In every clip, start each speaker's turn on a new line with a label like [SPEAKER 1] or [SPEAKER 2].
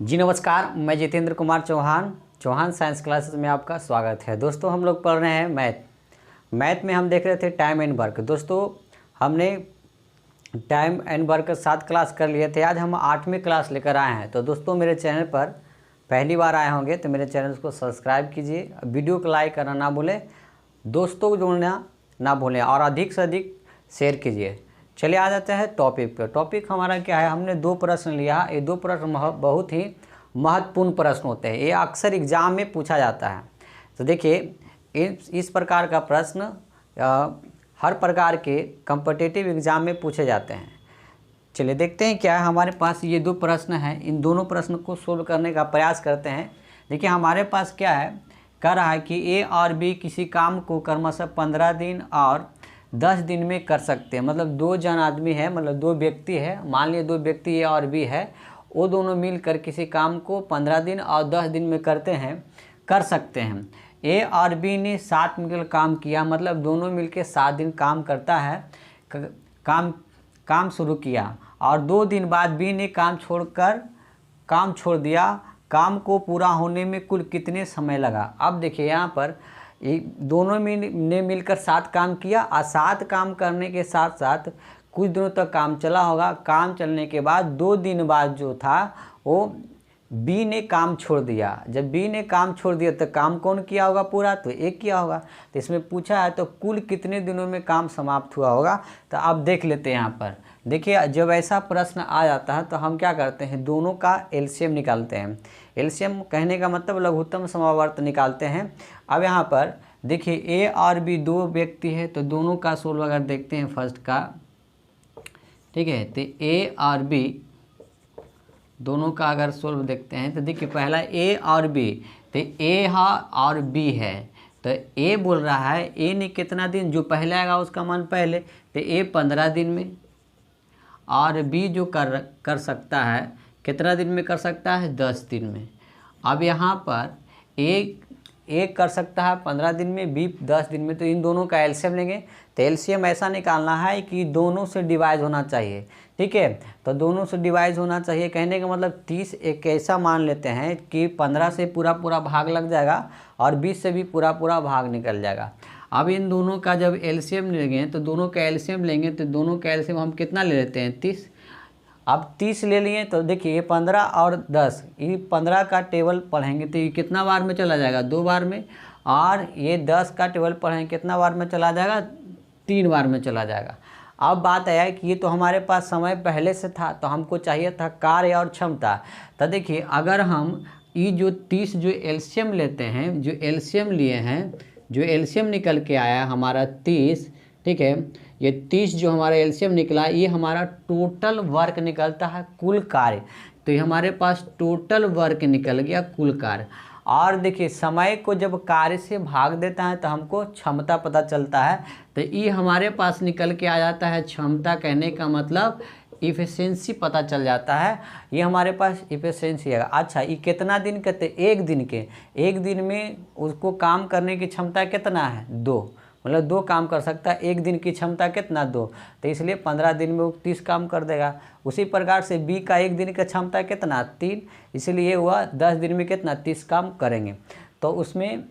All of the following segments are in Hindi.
[SPEAKER 1] जी नमस्कार, मैं जितेंद्र कुमार चौहान साइंस क्लासेस में आपका स्वागत है। दोस्तों हम लोग पढ़ रहे हैं मैथ में हम देख रहे थे टाइम एंड वर्क। दोस्तों हमने टाइम एंड वर्क 7 क्लास कर लिए थे। आज हम 8वीं क्लास लेकर आए हैं। तो दोस्तों मेरे चैनल पर पहली बार आए होंगे तो मेरे चैनल को सब्सक्राइब कीजिए, वीडियो को लाइक करना ना भूलें, दोस्तों को जोड़ना ना भूलें और अधिक से अधिक शेयर कीजिए। चलिए आ जाते हैं टॉपिक पर। टॉपिक हमारा क्या है, हमने 2 प्रश्न लिया। ये 2 प्रश्न बहुत ही महत्वपूर्ण प्रश्न होते हैं, ये अक्सर एग्जाम में पूछा जाता है। तो देखिए इस प्रकार का प्रश्न हर प्रकार के कॉम्पिटिटिव एग्जाम में पूछे जाते हैं। चलिए देखते हैं क्या है हमारे पास। ये 2 प्रश्न हैं, इन दोनों प्रश्न को सोल्व करने का प्रयास करते हैं। देखिए हमारे पास क्या है, कह रहा है कि ए और बी किसी काम को क्रमशः 15 दिन और 10 दिन में कर सकते हैं। मतलब 2 जन आदमी है, मतलब 2 व्यक्ति है, मान लिए 2 व्यक्ति ए और बी है, वो दोनों मिलकर किसी काम को 15 दिन और 10 दिन में कर सकते हैं। ए और बी ने साथ मिलकर काम किया, मतलब दोनों मिलकर 7 दिन काम करता है, काम शुरू किया और 2 दिन बाद बी ने काम छोड़ दिया। काम को पूरा होने में कुल कितने समय लगा। अब देखिए यहाँ पर दोनों ने मिलकर 7 काम किया और 7 काम करने के साथ साथ कुछ दिनों तक काम चला होगा। काम चलने के बाद 2 दिन बाद जो था वो बी ने काम छोड़ दिया। जब बी ने काम छोड़ दिया तो काम कौन किया होगा पूरा, तो एक किया होगा। तो इसमें पूछा है तो कुल कितने दिनों में काम समाप्त हुआ होगा। तो आप देख लेते हैं यहाँ पर। देखिए जब ऐसा प्रश्न आ जाता है तो हम क्या करते हैं, दोनों का एलसीएम निकालते हैं। एलसीएम कहने का मतलब लघुत्तम समावर्त निकालते हैं। अब यहाँ पर देखिए ए और बी 2 व्यक्ति है, तो दोनों का सोल्व अगर देखते हैं फर्स्ट का, ठीक है, तो ए और बी दोनों का अगर सोल्व देखते हैं तो देखिए पहला ए और बी, तो ए और बी है। तो ए बोल रहा है ए ने कितना दिन, जो पहले आएगा उसका मान पहले, तो ए 15 दिन में, और बी जो कर सकता है कितना दिन में कर सकता है, 10 दिन में। अब यहाँ पर ए कर सकता है 15 दिन में, बी 10 दिन में, तो इन दोनों का एलसीएम लेंगे। तो एलसीएम ऐसा निकालना है कि दोनों से डिवाइड होना चाहिए, ठीक है। तो दोनों से डिवाइड होना चाहिए कहने का मतलब 30 एक ऐसा मान लेते हैं कि 15 से पूरा भाग लग जाएगा और 20 से भी पूरा भाग निकल जाएगा। अब इन दोनों का जब एलसीएम लेंगे तो दोनों का एलसीएम लेंगे, तो दोनों का एलसीएम हम कितना ले लेते हैं, 30। अब 30 ले लिए तो देखिए ये 15 और 10, ये 15 का टेबल पढ़ेंगे तो ये कितना बार में चला जाएगा, 2 बार में। और ये 10 का टेबल पढ़ेंगे कितना बार में चला जाएगा, 3 बार में चला जाएगा। अब बात आया कि ये तो हमारे पास समय पहले से था, तो हमको चाहिए था कार्य और क्षमता। तो देखिए अगर हम ये जो 30 जो एलसीएम लेते हैं, जो एलसीएम लिए हैं, जो एलसीएम निकल के आया हमारा 30, ठीक है, ये 30 जो हमारा एलसीएम निकला, ये हमारा टोटल वर्क निकलता है, कुल कार्य। तो ये हमारे पास टोटल वर्क निकल गया, कुल कार्य। और देखिए समय को जब कार्य से भाग देता है तो हमको क्षमता पता चलता है। तो ये हमारे पास निकल के आ जाता है क्षमता, कहने का मतलब इफिशिएंसी पता चल जाता है। ये हमारे पास इफिशिएंसी है। अच्छा ये कितना दिन कहते, 1 दिन के, 1 दिन में उसको काम करने की क्षमता कितना है, 2, मतलब 2 काम कर सकता है। 1 दिन की क्षमता कितना, 2, तो इसलिए 15 दिन में वो 30 काम कर देगा। उसी प्रकार से बी का 1 दिन का क्षमता कितना, 3, इसलिए वह 10 दिन में कितना, 30 काम करेंगे। तो उसमें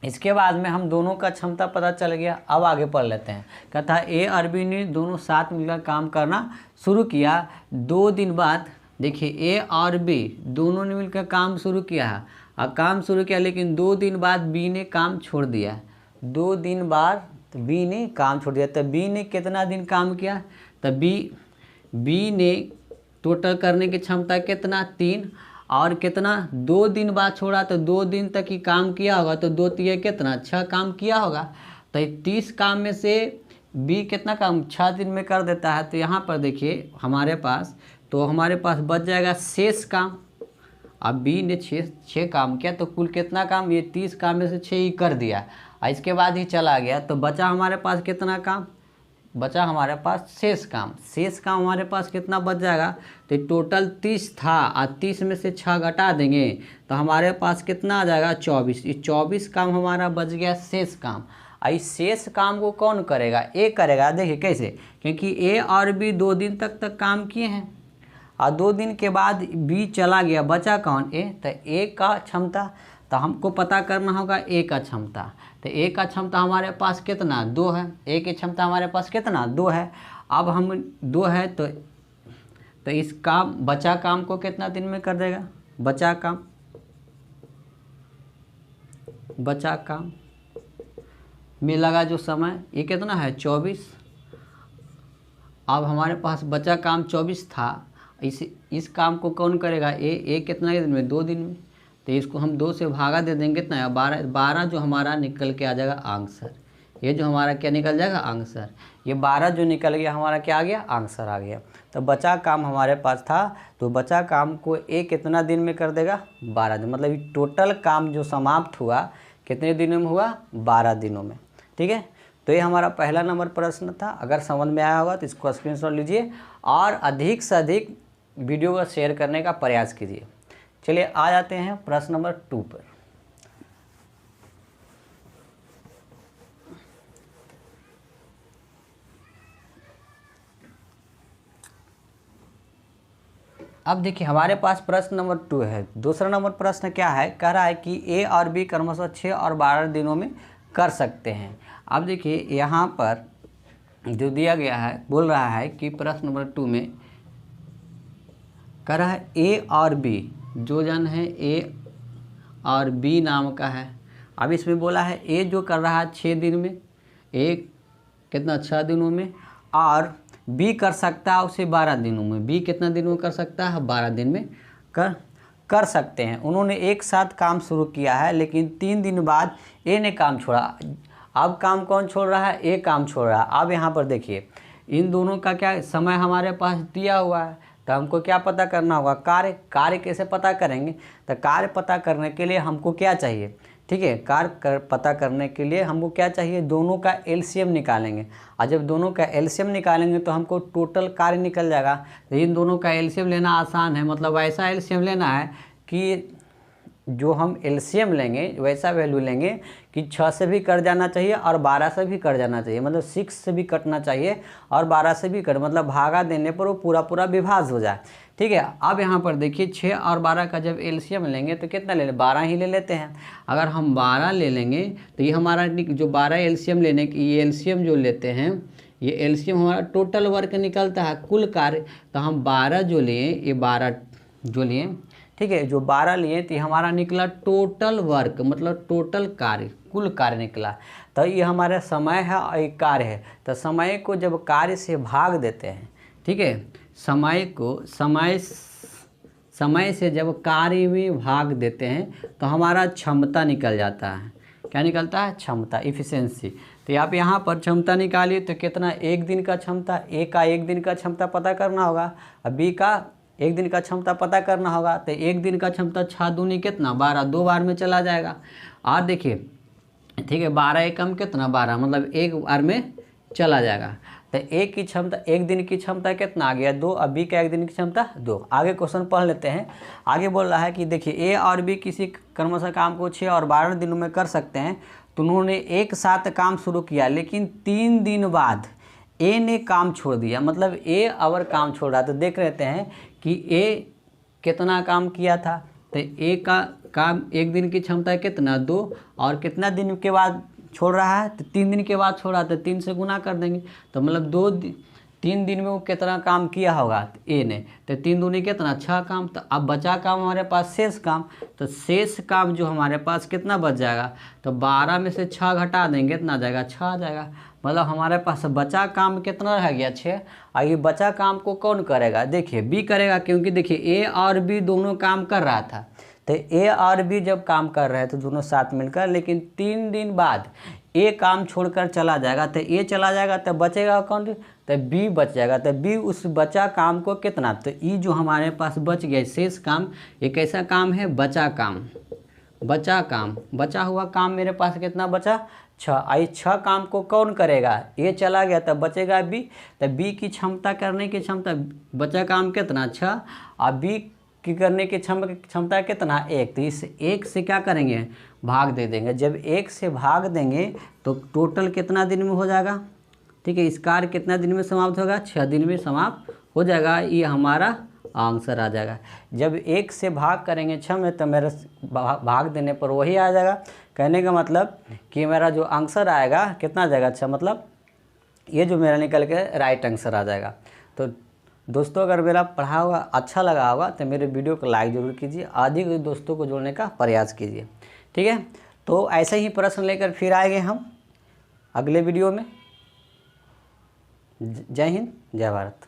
[SPEAKER 1] इसके बाद में हम दोनों का क्षमता पता चल गया। अब आगे पढ़ लेते हैं। कहता है ए और बी ने दोनों साथ मिलकर काम करना शुरू किया। 2 दिन बाद देखिए ए और बी दोनों ने मिलकर काम शुरू किया है, और काम शुरू किया लेकिन 2 दिन बाद बी ने काम छोड़ दिया। 2 दिन बाद बी ने काम छोड़ दिया। तो बी ने कितना दिन काम किया, तो बी ने टोटल करने की क्षमता कितना, 3, और कितना 2 दिन बाद छोड़ा, तो 2 दिन तक ही काम किया होगा, तो 2 तिया कितना, 6 काम किया होगा। तो 30 काम में से बी कितना काम 6 दिन में कर देता है। तो यहाँ पर देखिए हमारे पास बच जाएगा शेष काम। अब बी ने 6 काम किया, तो कुल कितना काम, ये 30 काम में से 6 ही कर दिया, और इसके बाद ही चला गया। तो बचा हमारे पास कितना काम, बचा हमारे पास शेष काम हमारे पास कितना बच जाएगा, तो टोटल 30 था, और 30 में से 6 घटा देंगे तो हमारे पास कितना आ जाएगा, 24। ये 24 काम हमारा बच गया शेष काम। इस शेष काम को कौन करेगा, ए करेगा। देखिए कैसे, क्योंकि ए और बी 2 दिन तक काम किए हैं। और 2 दिन के बाद बी चला गया, बचा कौन ए, तो ए का क्षमता, तो हमको पता करना होगा ए का क्षमता। तो ए का क्षमता हमारे पास कितना 2 है, ए की क्षमता हमारे पास कितना 2 है। अब हम 2 है तो इस काम बचा काम को कितना दिन में कर देगा, बचा काम में लगा जो समय ये कितना है 24। अब हमारे पास बचा काम 24 था, इस काम को कौन करेगा ए कितना दिन में 2 दिन में। तो इसको हम 2 से भागा दे देंगे कितना है 12 जो हमारा निकल के आ जाएगा आंसर। ये जो हमारा क्या निकल जाएगा आंसर, ये 12 जो निकल गया हमारा क्या आ गया आंसर आ गया। तो बचा काम हमारे पास था, तो बचा काम को ए कितना दिन में कर देगा 12 दिन, मतलब ये टोटल काम जो समाप्त हुआ कितने दिनों में हुआ 12 दिनों में। ठीक है, तो ये हमारा पहला नंबर प्रश्न था। अगर समझ में आया होगा तो इसको स्क्रीनशॉट लीजिए और अधिक से अधिक वीडियो को शेयर करने का प्रयास कीजिए। चलिए आ जाते हैं प्रश्न नंबर 2 पर। अब देखिए हमारे पास प्रश्न नंबर 2 है। दूसरा नंबर प्रश्न क्या है, कह रहा है कि ए और बी क्रमशः 6 और 12 दिनों में कर सकते हैं। अब देखिए यहाँ पर जो दिया गया है बोल रहा है कि प्रश्न नंबर 2 में कह रहा है ए और बी जो जन है ए और बी नाम का है। अब इसमें बोला है ए जो कर रहा है 6 दिन में, ए कितना 6 दिनों में, और बी कर सकता है उसे 12 दिनों में। बी कितना दिनों में कर सकता है 12 दिन में कर सकते हैं। उन्होंने एक साथ काम शुरू किया है, लेकिन 3 दिन बाद ए ने काम छोड़ा। अब काम कौन छोड़ रहा है, ए काम छोड़ रहा है। अब यहाँ पर देखिए इन दोनों का क्या समय हमारे पास दिया हुआ है, तो हमको क्या पता करना होगा कार्य कैसे पता करेंगे। तो कार्य पता करने के लिए हमको क्या चाहिए, ठीक है, पता करने के लिए हमको क्या चाहिए, दोनों का एलसीएम निकालेंगे। और जब दोनों का एलसीएम निकालेंगे तो हमको टोटल कार्य निकल जाएगा। तो इन दोनों का एलसीएम लेना आसान है, मतलब ऐसा एलसीएम लेना है कि जो हम एलसीएम लेंगे वैसा वैल्यू लेंगे कि 6 से भी कट जाना चाहिए और 12 से भी कट जाना चाहिए, मतलब 6 से भी कटना चाहिए और 12 से भी कट, मतलब भागा देने पर वो पूरा विभाज्य हो जाए। ठीक है, अब यहाँ पर देखिए 6 और 12 का जब एलसीएम लेंगे तो कितना ले लें, 12 ही ले लेते हैं। अगर हम 12 ले लेंगे तो ये हमारा जो 12 एलसीएम लेने की, ये एलसीएम जो लेते हैं, ये एलसीएम हमारा टोटल वर्क निकलता है कुल कार्य। तो हम 12 जो लिए, ये 12 जो लिए, ठीक है, जो 12 लिए तो हमारा निकला टोटल वर्क, मतलब टोटल कार्य, कुल कार्य निकला। तो ये हमारा समय है और एक कार्य है। तो समय को जब कार्य से भाग देते हैं, ठीक है, समय से जब कार्य में भाग देते हैं तो हमारा क्षमता निकल जाता है। क्या निकलता है, क्षमता, इफिशिएंसी। तो आप यहाँ पर क्षमता निकालिए तो कितना, 1 दिन का क्षमता, ए का 1 दिन का क्षमता पता करना होगा और बी का 1 दिन का क्षमता पता करना होगा। तो 1 दिन का क्षमता 6 दूनी कितना 12, 2 बार में चला जाएगा। और देखिए ठीक है, 12 एकम कितना 12, मतलब 1 बार में चला जाएगा। तो ए की क्षमता 1 दिन की क्षमता कितना आ गया 2, और बी का 1 दिन की क्षमता 2। आगे क्वेश्चन पढ़ लेते हैं। आगे बोल रहा है कि देखिए ए और बी किसी क्रमशः काम को 6 और 12 दिनों में कर सकते हैं। तो उन्होंने एक साथ काम शुरू किया, लेकिन 3 दिन बाद ए ने काम छोड़ दिया, मतलब ए और काम छोड़ रहा। तो देख लेते हैं कि ए कितना काम किया था। तो ए का काम 1 दिन की क्षमता कितना 2, और कितना दिन के बाद छोड़ रहा है, तो 3 दिन के बाद छोड़ा। तो 3 से गुना कर देंगे, तो मतलब 3 दिन में वो कितना काम किया होगा ए ने। तो 3 दूनी कितना 6 काम। तो अब बचा काम हमारे पास शेष काम। तो शेष काम जो हमारे पास कितना बच जाएगा, तो 12 में से 6 घटा देंगे, कितना आ जाएगा 6 आ जाएगा। मतलब हमारे पास बचा काम कितना रह गया 6। और ये बचा काम को कौन करेगा, देखिए बी करेगा, क्योंकि देखिए ए और बी दोनों काम कर रहा था। तो ए और बी जब काम कर रहे हैं तो दोनों साथ मिलकर, लेकिन 3 दिन बाद ए काम छोड़कर चला जाएगा। तो ए चला जाएगा तो बचेगा कौन, तो बी बच जाएगा। तो बी उस बचा काम को कितना, तो ई जो हमारे पास बच गया शेष काम, ये कैसा काम है, बचा काम। बचा हुआ काम मेरे पास कितना बचा 6। आई 6 काम को कौन करेगा, ए चला गया तब बचेगा बी। तो बी की क्षमता करने की क्षमता, बचा काम कितना 6, और बी की करने की क्षमता कितना 1। तो इस 1 से क्या करेंगे, भाग दे देंगे। जब 1 से भाग देंगे तो टोटल कितना दिन में हो जाएगा, ठीक है, इस कार्य कितना दिन में समाप्त होगा, 6 दिन में समाप्त हो जाएगा। ये हमारा आंसर आ जाएगा। जब 1 से भाग करेंगे 6 में तो मेरा भाग देने पर वही आ जाएगा। कहने का मतलब कि मेरा जो आंसर आएगा कितना आ जाएगा, 6, मतलब ये जो मेरा निकल के राइट आंसर आ जाएगा। तो दोस्तों अगर मेरा पढ़ा हुआ अच्छा लगा होगा तो मेरे वीडियो को लाइक ज़रूर कीजिए, अधिक दोस्तों को जोड़ने का प्रयास कीजिए। ठीक है, तो ऐसे ही प्रश्न लेकर फिर आएंगे हम अगले वीडियो में। जय हिंद, जय भारत।